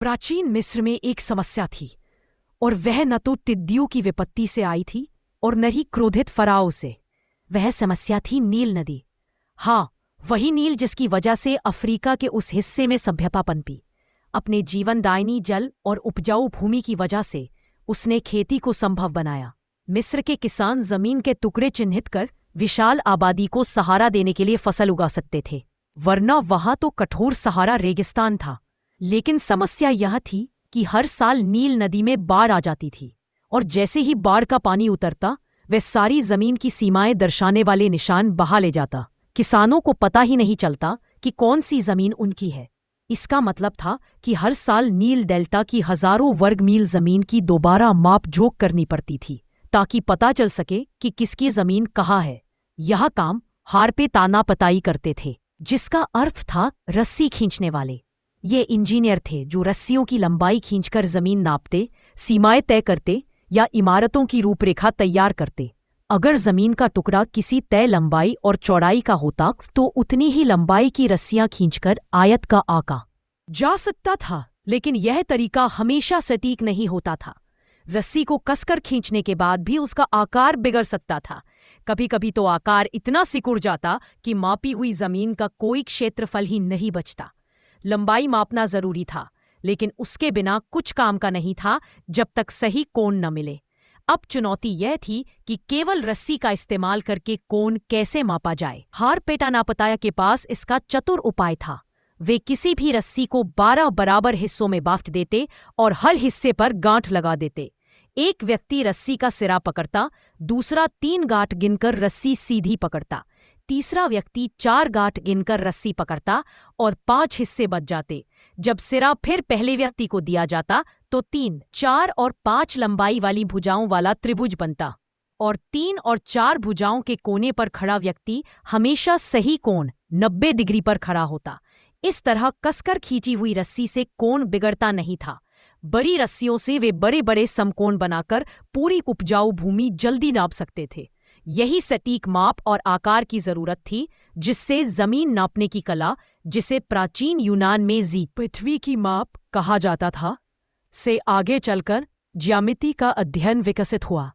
प्राचीन मिस्र में एक समस्या थी, और वह न तो टिड्डियों की विपत्ति से आई थी और न ही क्रोधित फराओ से। वह समस्या थी नील नदी। हाँ, वही नील जिसकी वजह से अफ्रीका के उस हिस्से में सभ्यता पनपी। अपने जीवनदायिनी जल और उपजाऊ भूमि की वजह से उसने खेती को संभव बनाया। मिस्र के किसान जमीन के टुकड़े चिन्हित कर विशाल आबादी को सहारा देने के लिए फसल उगा सकते थे, वरना वहां तो कठोर सहारा रेगिस्तान था। लेकिन समस्या यह थी कि हर साल नील नदी में बाढ़ आ जाती थी, और जैसे ही बाढ़ का पानी उतरता वह सारी जमीन की सीमाएं दर्शाने वाले निशान बहा ले जाता। किसानों को पता ही नहीं चलता कि कौन सी जमीन उनकी है। इसका मतलब था कि हर साल नील डेल्टा की हजारों वर्ग मील जमीन की दोबारा माप जोख करनी पड़ती थी, ताकि पता चल सके कि किसकी जमीन कहाँ है। यह काम हार पे ताना पताई करते थे, जिसका अर्थ था रस्सी खींचने वाले। ये इंजीनियर थे जो रस्सियों की लंबाई खींचकर जमीन नापते, सीमाएं तय करते या इमारतों की रूपरेखा तैयार करते। अगर जमीन का टुकड़ा किसी तय लंबाई और चौड़ाई का होता तो उतनी ही लंबाई की रस्सियां खींचकर आयत का आका जा सकता था। लेकिन यह तरीका हमेशा सटीक नहीं होता था। रस्सी को कसकर खींचने के बाद भी उसका आकार बिगड़ सकता था। कभी कभी तो आकार इतना सिकुड़ जाता कि मापी हुई जमीन का कोई क्षेत्रफल ही नहीं बचता। लंबाई मापना जरूरी था, लेकिन उसके बिना कुछ काम का नहीं था जब तक सही कोण न मिले। अब चुनौती यह थी कि केवल रस्सी का इस्तेमाल करके कोण कैसे मापा जाए। हारपेटा नापताया के पास इसका चतुर उपाय था। वे किसी भी रस्सी को 12 बराबर हिस्सों में बांट देते और हर हिस्से पर गांठ लगा देते। एक व्यक्ति रस्सी का सिरा पकड़ता, दूसरा 3 गांठ गिनकर रस्सी सीधी पकड़ता, तीसरा व्यक्ति 4 गांठ गिनकर रस्सी पकड़ता और 5 हिस्से बच जाते। जब सिरा फिर पहले व्यक्ति को दिया जाता तो 3, 4 और 5 लंबाई वाली भुजाओं वाला त्रिभुज बनता, और 3 और 4 भुजाओं के कोने पर खड़ा व्यक्ति हमेशा सही कोण 90 डिग्री पर खड़ा होता। इस तरह कसकर खींची हुई रस्सी से कोण बिगड़ता नहीं था। बड़ी रस्सियों से वे बड़े बड़े समकोण बनाकर पूरी उपजाऊ भूमि जल्दी नाप सकते थे। यही सटीक माप और आकार की जरूरत थी जिससे जमीन नापने की कला, जिसे प्राचीन यूनान में पृथ्वी की माप कहा जाता था, से आगे चलकर ज्यामिति का अध्ययन विकसित हुआ।